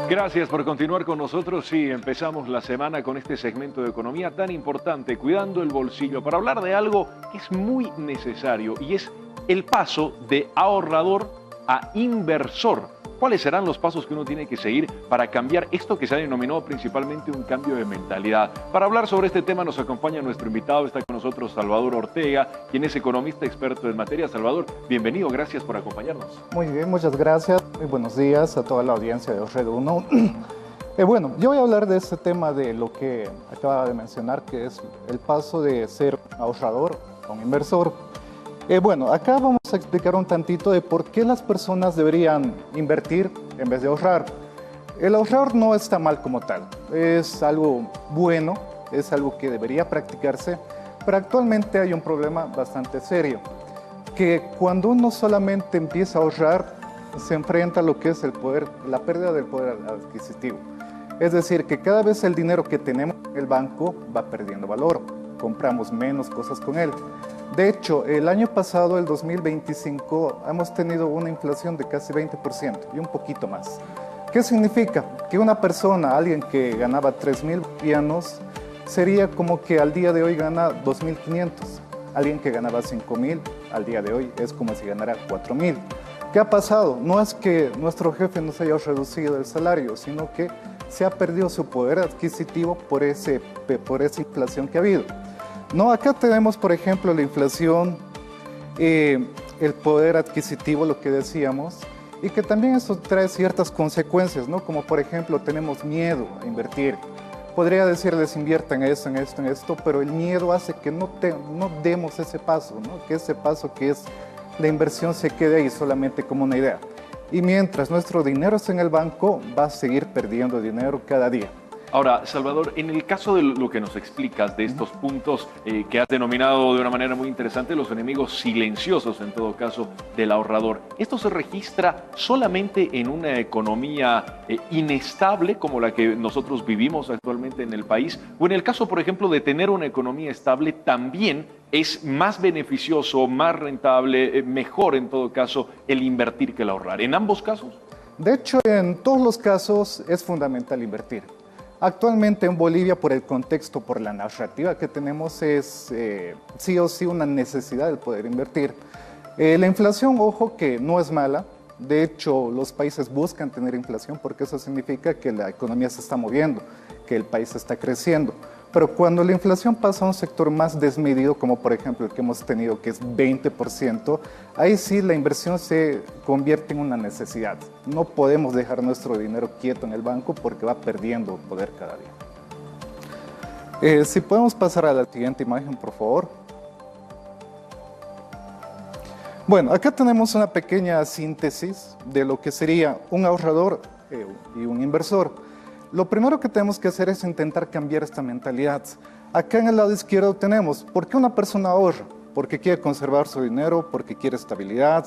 Gracias por continuar con nosotros. Sí, empezamos la semana con este segmento de economía tan importante, cuidando el bolsillo, para hablar de algo que es muy necesario y es el paso de ahorrador a inversor. ¿Cuáles serán los pasos que uno tiene que seguir para cambiar esto que se ha denominado principalmente un cambio de mentalidad? Para hablar sobre este tema nos acompaña nuestro invitado, está con nosotros Salvador Ortega, quien es economista experto en materia. Salvador, bienvenido, gracias por acompañarnos. Muy bien, muchas gracias. Muy buenos días a toda la audiencia de Red 1. Bueno, yo voy a hablar de este tema de lo que acaba de mencionar, que es el paso de ser ahorrador a un inversor. Bueno, acá vamos a explicar un tantito de por qué las personas deberían invertir en vez de ahorrar. El ahorrar no está mal como tal, es algo bueno, es algo que debería practicarse, pero actualmente hay un problema bastante serio, que cuando uno solamente empieza a ahorrar, se enfrenta a lo que es el poder, la pérdida del poder adquisitivo. Es decir, que cada vez el dinero que tenemos en el banco va perdiendo valor, compramos menos cosas con él. De hecho, el año pasado, el 2025, hemos tenido una inflación de casi 20% y un poquito más. ¿Qué significa? Que una persona, alguien que ganaba 3.000 bolivianos, sería como que al día de hoy gana 2.500. Alguien que ganaba 5.000, al día de hoy es como si ganara 4.000. ¿Qué ha pasado? No es que nuestro jefe nos haya reducido el salario, sino que se ha perdido su poder adquisitivo por esa inflación que ha habido. No, acá tenemos, por ejemplo, la inflación, el poder adquisitivo, lo que decíamos, y que también eso trae ciertas consecuencias, ¿no? Como, por ejemplo, tenemos miedo a invertir. Podría decirles inviertan en esto, en esto, en esto, pero el miedo hace que no demos ese paso, ¿no? Que ese paso que es la inversión se quede ahí solamente como una idea. Y mientras nuestro dinero está en el banco, va a seguir perdiendo dinero cada día. Ahora, Salvador, en el caso de lo que nos explicas de estos puntos que has denominado de una manera muy interesante los enemigos silenciosos, en todo caso, del ahorrador, ¿esto se registra solamente en una economía inestable como la que nosotros vivimos actualmente en el país? ¿O en el caso, por ejemplo, de tener una economía estable, también es más beneficioso, más rentable, mejor en todo caso, el invertir que el ahorrar? ¿En ambos casos? De hecho, en todos los casos es fundamental invertir. Actualmente en Bolivia, por el contexto, por la narrativa que tenemos, es sí o sí una necesidad de poder invertir. La inflación, ojo, que no es mala. De hecho, los países buscan tener inflación porque eso significa que la economía se está moviendo, que el país está creciendo. Pero cuando la inflación pasa a un sector más desmedido, como por ejemplo el que hemos tenido, que es 20%, ahí sí la inversión se convierte en una necesidad. No podemos dejar nuestro dinero quieto en el banco porque va perdiendo poder cada día. Si podemos pasar a la siguiente imagen, por favor. Bueno, acá tenemos una pequeña síntesis de lo que sería un ahorrador y un inversor. Lo primero que tenemos que hacer es intentar cambiar esta mentalidad. Acá en el lado izquierdo tenemos, ¿por qué una persona ahorra? Porque quiere conservar su dinero, porque quiere estabilidad,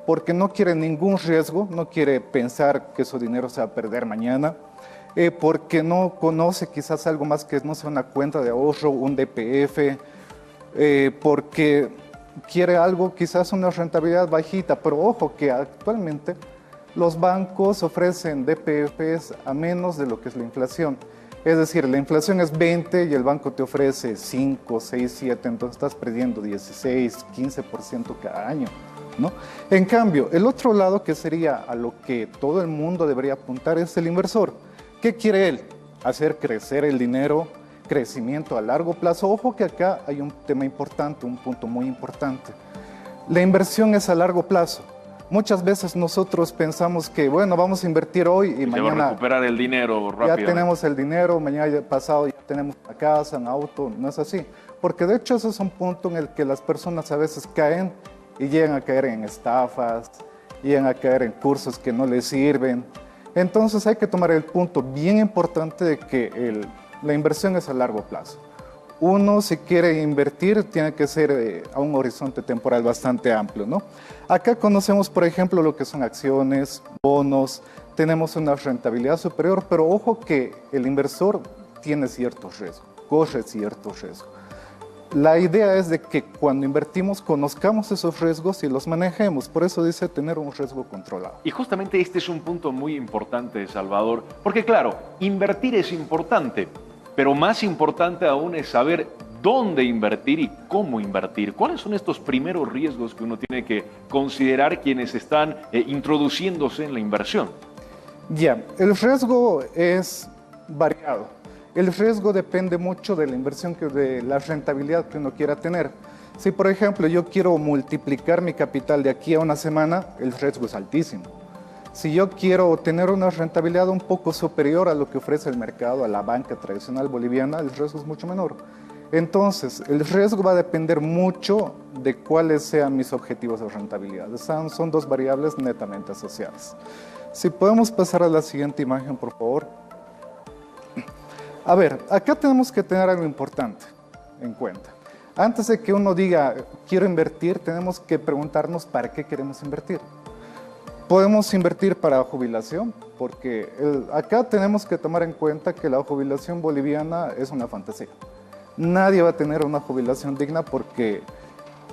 porque no quiere ningún riesgo, no quiere pensar que su dinero se va a perder mañana, porque no conoce quizás algo más que no sea una cuenta de ahorro, un DPF, porque quiere algo, quizás una rentabilidad bajita, pero ojo que actualmente los bancos ofrecen DPFs a menos de lo que es la inflación. Es decir, la inflación es 20 y el banco te ofrece 5, 6, 7, entonces estás perdiendo 16, 15% cada año, ¿no? En cambio, el otro lado que sería a lo que todo el mundo debería apuntar es el inversor. ¿Qué quiere él? Hacer crecer el dinero, crecimiento a largo plazo. Ojo que acá hay un tema importante, un punto muy importante. La inversión es a largo plazo. Muchas veces nosotros pensamos que, bueno, vamos a invertir hoy y mañana... Se va a recuperar el dinero rápidamente. Ya tenemos el dinero, mañana pasado ya tenemos una casa, un auto. No es así. Porque de hecho ese es un punto en el que las personas a veces caen y llegan a caer en estafas, llegan a caer en cursos que no les sirven. Entonces hay que tomar el punto bien importante de que la inversión es a largo plazo. Uno, si quiere invertir, tiene que ser a un horizonte temporal bastante amplio, ¿no? Acá conocemos, por ejemplo, lo que son acciones, bonos, tenemos una rentabilidad superior, pero ojo que el inversor tiene cierto riesgo, corre cierto riesgo. la idea es de que cuando invertimos conozcamos esos riesgos y los manejemos. Por eso dice tener un riesgo controlado. Y justamente este es un punto muy importante, Salvador, porque claro, invertir es importante, pero más importante aún es saber dónde invertir y cómo invertir. ¿Cuáles son estos primeros riesgos que uno tiene que considerar quienes están introduciéndose en la inversión? Ya, el riesgo es variado. El riesgo depende mucho de la inversión, de la rentabilidad que uno quiera tener. Si, por ejemplo, yo quiero multiplicar mi capital de aquí a una semana, el riesgo es altísimo. Si yo quiero tener una rentabilidad un poco superior a lo que ofrece el mercado, a la banca tradicional boliviana, el riesgo es mucho menor. Entonces, el riesgo va a depender mucho de cuáles sean mis objetivos de rentabilidad. Son dos variables netamente asociadas. Si podemos pasar a la siguiente imagen, por favor. A ver, acá tenemos que tener algo importante en cuenta. Antes de que uno diga, quiero invertir, tenemos que preguntarnos para qué queremos invertir. Podemos invertir para jubilación, porque acá tenemos que tomar en cuenta que la jubilación boliviana es una fantasía. Nadie va a tener una jubilación digna porque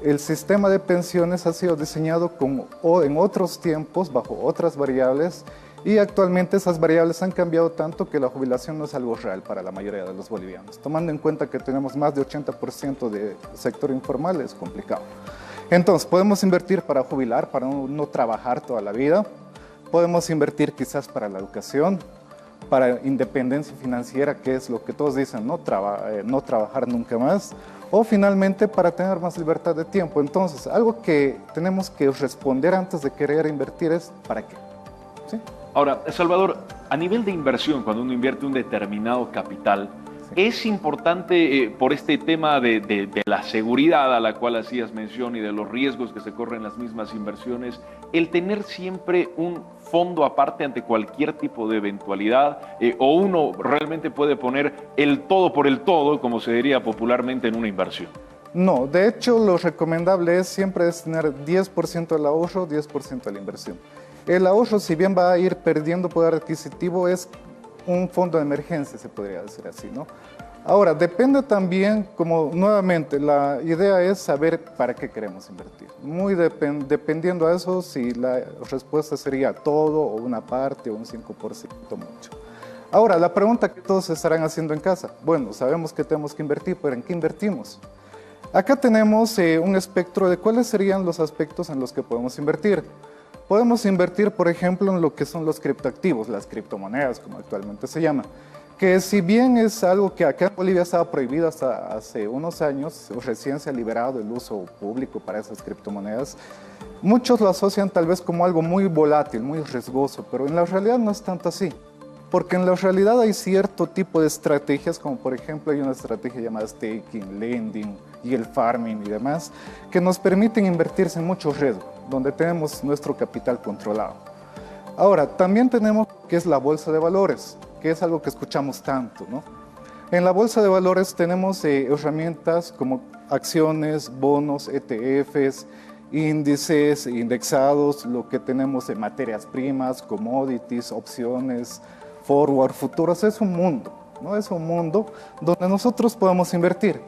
el sistema de pensiones ha sido diseñado en otros tiempos, bajo otras variables, y actualmente esas variables han cambiado tanto que la jubilación no es algo real para la mayoría de los bolivianos. Tomando en cuenta que tenemos más de 80% de sector informal, es complicado. Entonces, podemos invertir para jubilar, para no trabajar toda la vida. Podemos invertir quizás para la educación, para independencia financiera, que es lo que todos dicen, no trabajar nunca más. O finalmente para tener más libertad de tiempo. Entonces, algo que tenemos que responder antes de querer invertir es ¿para qué? ¿Sí? Ahora, Salvador, a nivel de inversión, cuando uno invierte un determinado capital, es importante por este tema de la seguridad a la cual hacías mención y de los riesgos que se corren en las mismas inversiones, el tener siempre un fondo aparte ante cualquier tipo de eventualidad, o uno realmente puede poner el todo por el todo, como se diría popularmente en una inversión. No, de hecho lo recomendable siempre es tener 10% del ahorro, 10% de la inversión. El ahorro, si bien va a ir perdiendo poder adquisitivo, es un fondo de emergencia, se podría decir así, ¿no? Ahora, depende también, como nuevamente, la idea es saber para qué queremos invertir. Muy dependiendo a eso, si la respuesta sería todo o una parte o un 5% mucho. Ahora, la pregunta que todos estarán haciendo en casa, bueno, sabemos que tenemos que invertir, pero ¿en qué invertimos? Acá tenemos un espectro de cuáles serían los aspectos en los que podemos invertir. Podemos invertir, por ejemplo, en lo que son los criptoactivos, las criptomonedas, como actualmente se llama, que si bien es algo que acá en Bolivia estaba prohibido hasta hace unos años, recién se ha liberado el uso público para esas criptomonedas, muchos lo asocian tal vez como algo muy volátil, muy riesgoso, pero en la realidad no es tanto así. Porque en la realidad hay cierto tipo de estrategias, como por ejemplo hay una estrategia llamada staking, lending, yield farming y demás, que nos permiten invertir sin mucho riesgo, donde tenemos nuestro capital controlado. Ahora, también tenemos lo que es la bolsa de valores, que es algo que escuchamos tanto, ¿no? En la bolsa de valores tenemos herramientas como acciones, bonos, ETFs, índices, indexados, lo que tenemos en materias primas, commodities, opciones, forward, futuros. Es un mundo, ¿no? Es un mundo donde nosotros podemos invertir.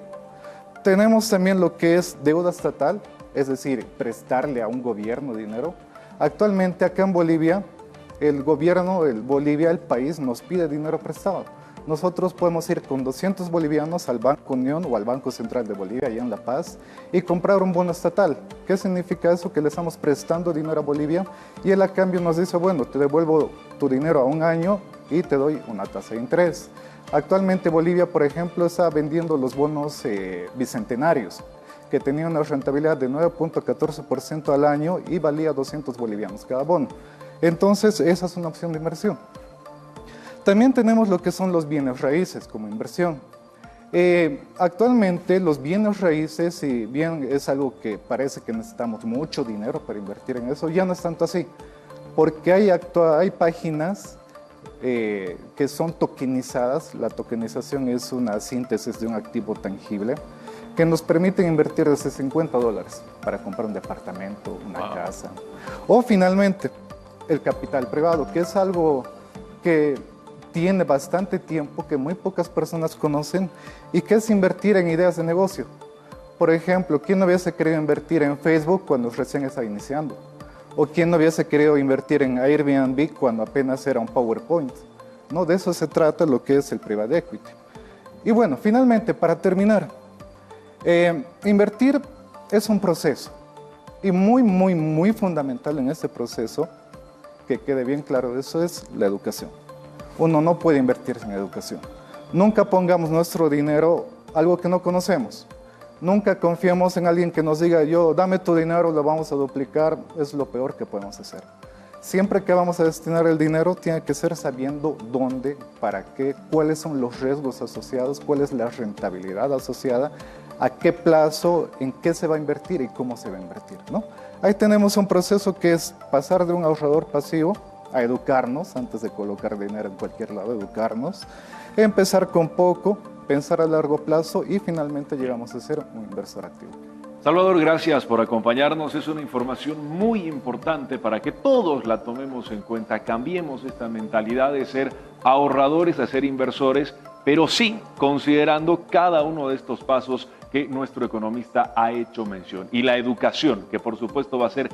Tenemos también lo que es deuda estatal, es decir, prestarle a un gobierno dinero. Actualmente acá en Bolivia, el gobierno, el país nos pide dinero prestado. Nosotros podemos ir con 200 bolivianos al Banco Unión o al Banco Central de Bolivia, allá en La Paz, y comprar un bono estatal. ¿Qué significa eso? Que le estamos prestando dinero a Bolivia y él a cambio nos dice, bueno, te devuelvo tu dinero a un año y te doy una tasa de interés. Actualmente Bolivia, por ejemplo, está vendiendo los bonos bicentenarios, que tenían una rentabilidad de 9.14% al año y valía 200 bolivianos cada bono. Entonces, esa es una opción de inversión. También tenemos lo que son los bienes raíces como inversión. Actualmente los bienes raíces, si bien es algo que parece que necesitamos mucho dinero para invertir en eso, ya no es tanto así, porque hay páginas que son tokenizadas. La tokenización es una síntesis de un activo tangible que nos permiten invertir desde $50 para comprar un departamento, una casa. O finalmente, el capital privado, que es algo que tiene bastante tiempo, que muy pocas personas conocen y que es invertir en ideas de negocio. Por ejemplo, ¿quién no hubiese querido invertir en Facebook cuando recién estaba iniciando? ¿O quién no hubiese querido invertir en Airbnb cuando apenas era un PowerPoint? ¿No? De eso se trata lo que es el private equity. Y bueno, finalmente, para terminar, invertir es un proceso. Y muy fundamental en este proceso, que quede bien claro, eso es la educación. Uno no puede invertir sin educación. Nunca pongamos nuestro dinero algo que no conocemos. Nunca confiemos en alguien que nos diga, dame tu dinero, lo vamos a duplicar. Es lo peor que podemos hacer. Siempre que vamos a destinar el dinero, tiene que ser sabiendo dónde, para qué, cuáles son los riesgos asociados, cuál es la rentabilidad asociada, a qué plazo, en qué se va a invertir y cómo se va a invertir, ¿no? Ahí tenemos un proceso que es pasar de un ahorrador pasivo a educarnos, antes de colocar dinero en cualquier lado, educarnos, empezar con poco, pensar a largo plazo y finalmente llegamos a ser un inversor activo. Salvador, gracias por acompañarnos. Es una información muy importante para que todos la tomemos en cuenta. Cambiemos esta mentalidad de ser ahorradores a ser inversores, pero sí considerando cada uno de estos pasos que nuestro economista ha hecho mención. Y la educación, que por supuesto va a ser